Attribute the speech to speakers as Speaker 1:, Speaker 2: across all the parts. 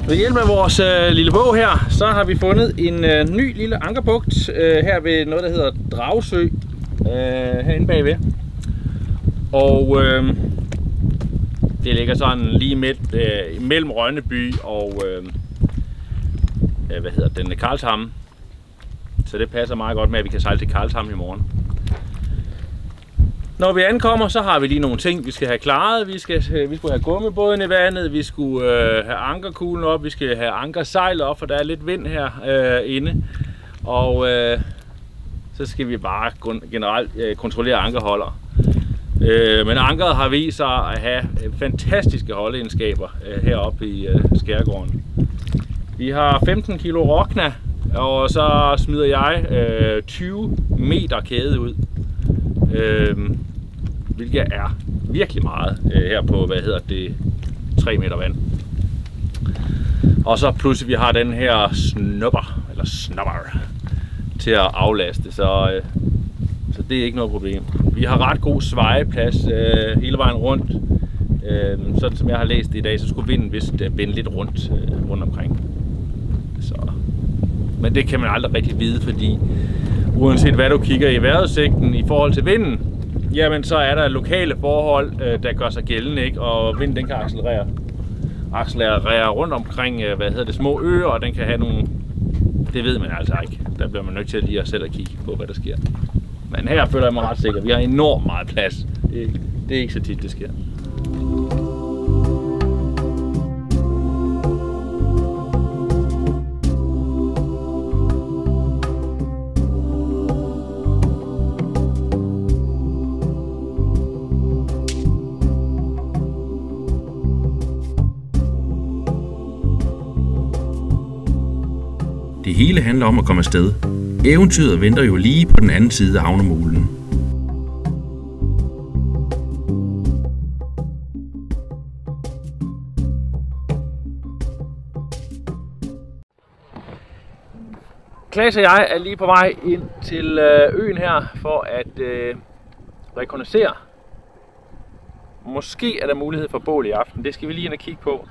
Speaker 1: Ved hjælp af vores lille bog her, så har vi fundet en ny lille ankerbugt her ved noget, der hedder Dragsø, herinde bagved. Og det ligger sådan lige mellem Rønneby og Karlshamn. Så det passer meget godt med, at vi kan sejle til Karlshamn i morgen. Når vi ankommer, så har vi lige nogle ting, vi skal have klaret. Vi skulle have gummibåden i vandet, vi skulle have ankerkuglen op, vi skal have ankersejlet op, for der er lidt vind her inde. Og så skal vi bare generelt kontrollere ankerholder. Men ankeret har vist sig at have fantastiske holdeegenskaber heroppe i skærgården. Vi har 15 kilo Rockna, og så smider jeg 20 meter kæde ud. Hvilket er virkelig meget her på, 3 meter vand. Og så pludselig vi har den her snubber til at aflaste, så det er ikke noget problem. Vi har ret god svejeplads hele vejen rundt. Sådan som jeg har læst det i dag, så skulle vinden vist binde lidt rundt omkring. Så. Men det kan man aldrig rigtig vide, fordi uanset hvad du kigger i vejrudsigten i forhold til vinden, jamen så er der lokale forhold, der gør sig gældende, ikke? Og vinden den kan accelerere rundt omkring små øer, og den kan have nogle, det ved man altså ikke. Der bliver man nødt til lige at selv at kigge på, hvad der sker. Men her føler jeg mig ret sikker. Vi har enormt meget plads. Det er ikke så tit, det sker.
Speaker 2: Det hele handler om at komme afsted. Eventyret venter jo lige på den anden side af havnemolen.
Speaker 1: Klaas og jeg er lige på vej ind til øen her for at rekognoscere. Måske er der mulighed for bål i aften. Det skal vi lige ind og kigge på.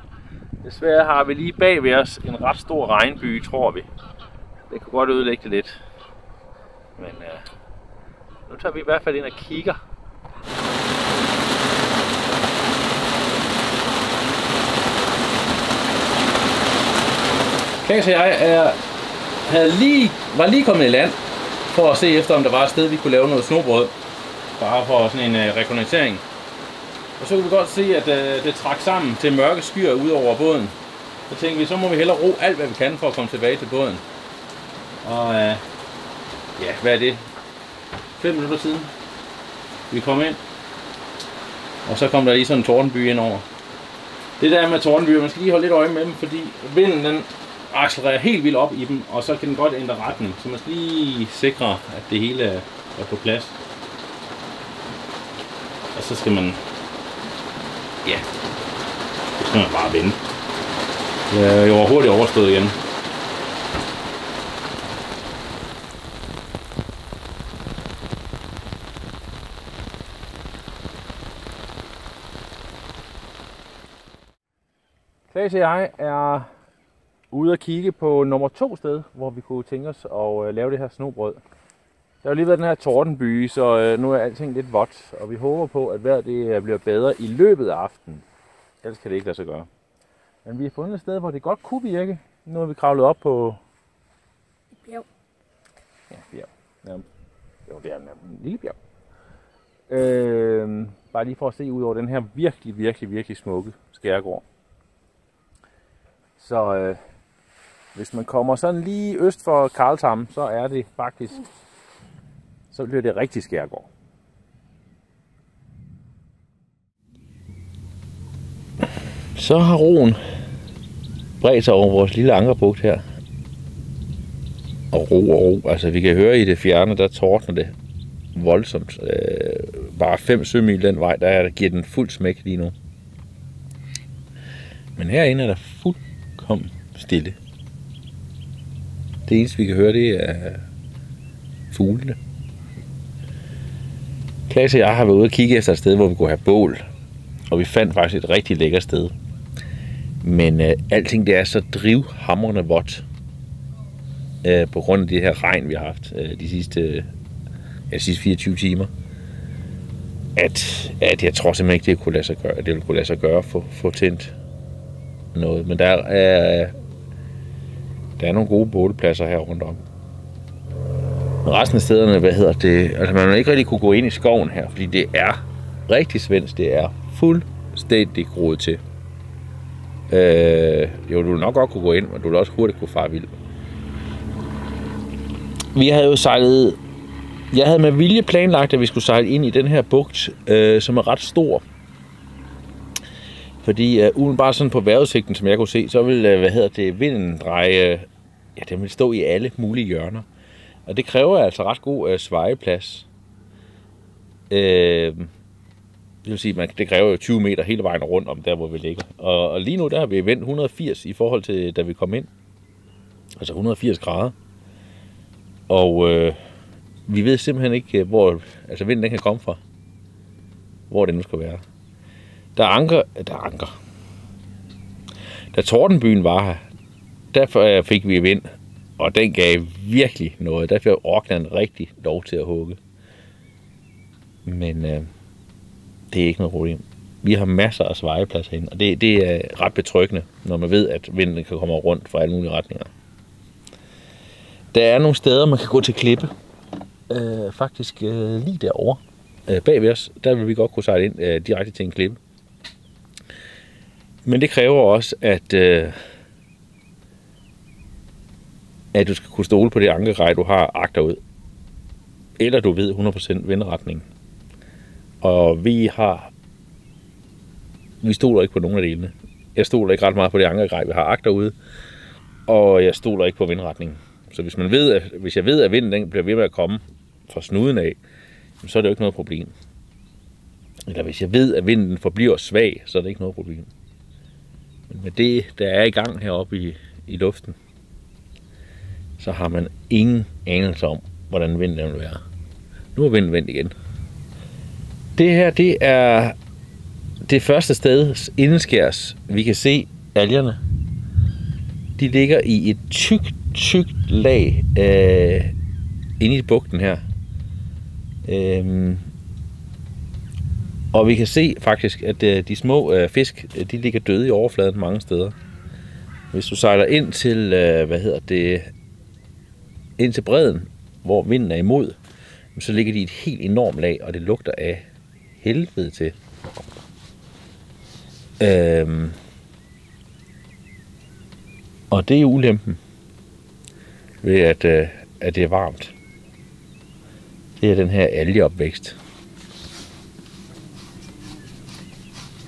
Speaker 1: Desværre har vi lige bag ved os en ret stor regnbyge, tror vi. Det kan godt ødelægge det lidt. Men nu tager vi i hvert fald ind og kigger. Klaas og jeg var lige kommet i land for at se efter, om der var et sted, vi kunne lave noget snobrød. Bare for sådan en rekognoscering. Og så kunne vi godt se, at det trak sammen til mørke skyer ud over båden. Så tænkte vi, så må vi hellere ro alt, hvad vi kan for at komme tilbage til båden. Og hvad er det? 5 minutter siden vi kom ind. Og så kom der lige sådan en tordenby ind over. Det der med tordenbyer, man skal lige holde lidt øje med dem, fordi vinden den accelererer helt vildt op i dem, og så kan den godt ændre retning. Så man skal lige sikre, at det hele er på plads. Og så skal man det skal man bare vende. Det er jo hurtigt overstået igen. Klaas og jeg er ude at kigge på nummer 2 sted, hvor vi kunne tænke os at lave det her snobrød. Der har lige været den her tordenbyge, så nu er alting lidt vådt, og vi håber på, at vejret det bliver bedre i løbet af aftenen. Ellers kan det ikke lade sig gøre. Men vi har fundet et sted, hvor det godt kunne virke. Nu har vi kravlet op på
Speaker 3: bjerg.
Speaker 1: Ja, bjerg. Ja. Jo, det er en lille bjerg. Bare lige for at se ud over den her virkelig smukke skærgård. Så hvis man kommer sådan lige øst for Karlshamn, så er det faktisk, så bliver det rigtig skærgård. Så har roen bredt sig over vores lille ankerbugt her. Og ro. Altså vi kan høre i det fjerne, der tordner det voldsomt. Bare 5 sømil den vej, der giver den fuld smæk lige nu. Men herinde er der fuldkommen stille. Det eneste vi kan høre, det er fuglene. Klaas og jeg har været ude og kigge efter et sted, hvor vi kunne have bål. Og vi fandt faktisk et rigtig lækkert sted.
Speaker 2: Men alting det er så drivhamrende vådt på grund af det her regn, vi har haft de sidste 24 timer. At jeg tror simpelthen ikke, det ville kunne lade sig gøre at få tændt noget. Men der er nogle gode bålpladser her rundt om. Resten af stederne, altså man vil ikke rigtig kunne gå ind i skoven her, fordi det er rigtig svensk, det er fuldstændig groet til. Jo, du vil nok godt kunne gå ind, men du vil også hurtigt kunne fare vild. Vi havde jo sejlet. Jeg havde med vilje planlagt, at vi skulle sejle ind i den her bugt, som er ret stor. Fordi umiddelbart sådan på vejrudsigten, som jeg kunne se, så vil vinden dreje. Ja, den vil stå i alle mulige hjørner. Og det kræver altså ret god svejeplads. Det vil sige, det kræver jo 20 meter hele vejen rundt om der, hvor vi ligger. Og lige nu der har vi vendt 180 i forhold til, da vi kom ind. Altså 180 grader. Og vi ved simpelthen ikke, hvor vinden den kan komme fra. Hvor det nu skal være. Der er anker. Da Tordenbyen var her, derfor fik vi vind. Og den gav virkelig noget. Der fik Orkland rigtig lov til at hugge. Men det er ikke noget problem. Vi har masser af svejeplads herinde, og det er ret betryggende, når man ved, at vinden kan komme rundt fra alle mulige retninger. Der er nogle steder, man kan gå til klippe. Faktisk lige derovre bag ved os, der vil vi godt kunne sejle ind direkte til en klippe. Men det kræver også, at du skal kunne stole på det ankergrej, du har agterud. Eller du ved 100% vindretning. Og vi stoler ikke på nogen af delene. Jeg stoler ikke ret meget på det ankergrej, vi har agterude. Og jeg stoler ikke på vindretningen. Så hvis jeg ved, at vinden den bliver ved med at komme fra snuden af, så er det jo ikke noget problem. Eller hvis jeg ved, at vinden forbliver svag, så er det ikke noget problem. Men med det, der er i gang heroppe i luften, så har man ingen anelse om, hvordan vinden vil være. Nu er vinden vendt igen. Det her, det er det første sted indeskærs, vi kan se algerne. De ligger i et tykt lag inde i bugten her. Og vi kan se faktisk, at de små fisk, de ligger døde i overfladen mange steder. Hvis du sejler ind til, ind til bredden, hvor vinden er imod, så ligger de i et helt enormt lag, og det lugter af helvede til. Og det er ulempen ved, at det er varmt. Det er den her algeopvækst.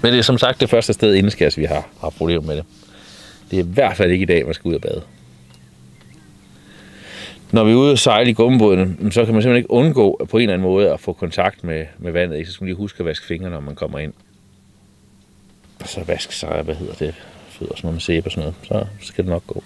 Speaker 2: Men det er som sagt det første sted indeskærs, vi har problemer med det. Det er i hvert fald ikke i dag, man skal ud og bade. Når vi er ude og sejle i gummibåden, så kan man simpelthen ikke undgå på en eller anden måde at få kontakt med vandet. Så skal man lige huske at vaske fingrene, når man kommer ind. Og så vaske sig, fødder sådan noget med sæbe og sådan noget. Så skal det nok gå.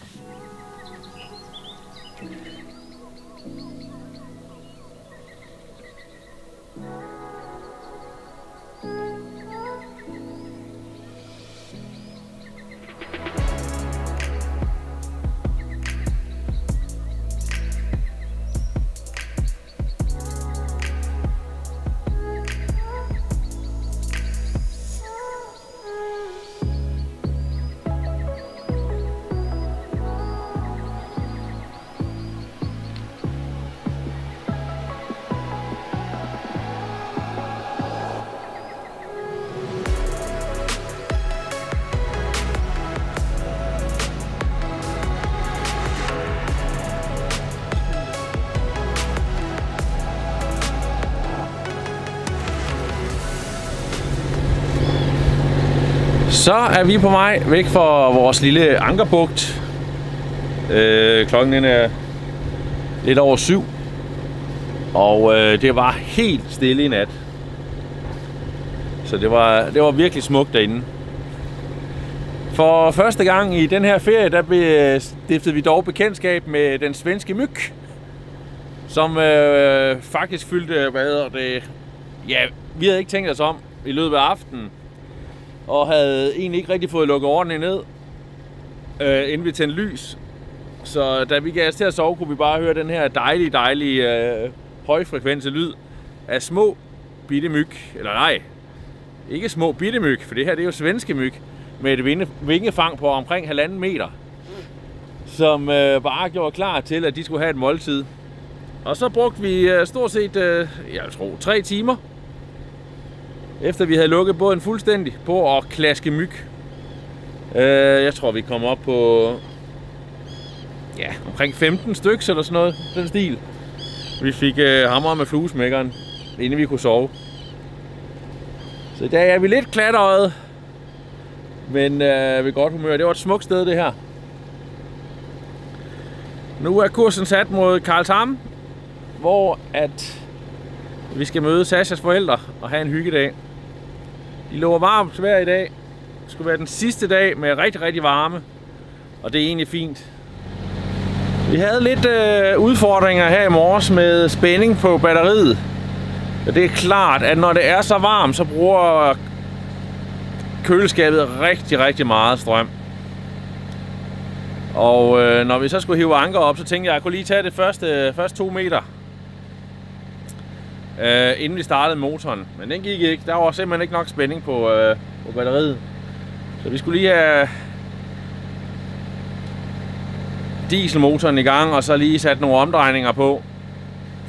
Speaker 2: Så er vi på vej væk fra vores lille ankerbugt. Klokken den er lidt over 7. Og det var helt stille i nat. Så det var virkelig smukt derinde. For første gang i den her ferie, der stiftede vi dog bekendtskab med den svenske myg. Som faktisk fyldte, vi havde ikke tænkt os om i løbet af aftenen. Og havde egentlig ikke rigtig fået lukket ordentligt ned. inden vi tændte lys. Så da vi gav os til at sove, kunne vi bare høre den her dejlige højfrekvense lyd af små bitte myg. Eller nej, ikke små bitte myg, for det her det er jo svenske myg med et vingefang på omkring 1,5 meter. Som bare gjorde klar til, at de skulle have et måltid. Og så brugte vi stort set, jeg tror, 3 timer, efter vi havde lukket båden fuldstændig, på at klaske myg. Jeg tror, vi kom op på omkring 15 stykker eller sådan noget, den stil. Vi fik hammer med fluesmækkeren, inden vi kunne sove. Så i dag er vi lidt klatret, men ved godt humør. Det var et smukt sted, det her. Nu er kursen sat mod Karlshamn, hvor at vi skal møde Sashas forældre og have en hyggedag. De lover varmt vejr i dag. Det skulle være den sidste dag med rigtig, rigtig varme, og det er egentlig fint. Vi havde lidt udfordringer her i morges med spænding på batteriet. Og det er klart, at når det er så varmt, så bruger køleskabet rigtig, rigtig meget strøm. Og når vi så skulle hive anker op, så tænkte jeg, at jeg kunne lige tage det første 2 meter, inden vi startede motoren. Men den gik ikke. Der var simpelthen ikke nok spænding på batteriet. Så vi skulle lige have dieselmotoren i gang, og så lige sat nogle omdrejninger på,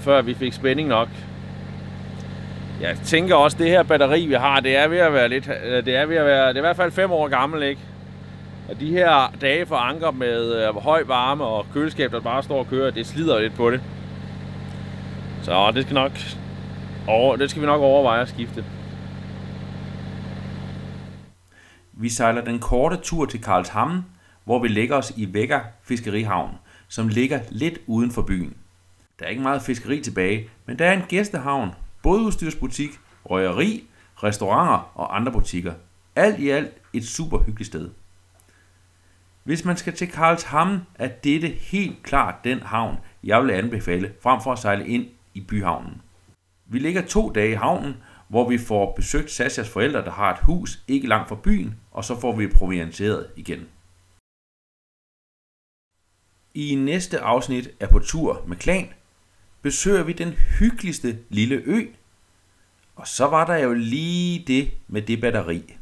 Speaker 2: før vi fik spænding nok. Jeg tænker også, at det her batteri, vi har, det er ved at være det er i hvert fald 5 år gammel, ikke? Og de her dage for anker med høj varme og køleskab, der bare står og kører, det slider lidt på det. Så det skal vi nok overveje at skifte.
Speaker 4: Vi sejler den korte tur til Karlshamn, hvor vi lægger os i Vegga Fiskerihavn, som ligger lidt uden for byen. Der er ikke meget fiskeri tilbage, men der er en gæstehavn, bådudstyrsbutik, røgeri, restauranter og andre butikker. Alt i alt et super hyggeligt sted. Hvis man skal til Karlshamn, er dette helt klart den havn, jeg vil anbefale, frem for at sejle ind i byhavnen. Vi ligger 2 dage i havnen, hvor vi får besøgt Sashas forældre, der har et hus ikke langt fra byen, og så får vi provianteret igen. I næste afsnit af På tur med Klan besøger vi den hyggeligste lille ø, og så var der jo lige det med det batteri.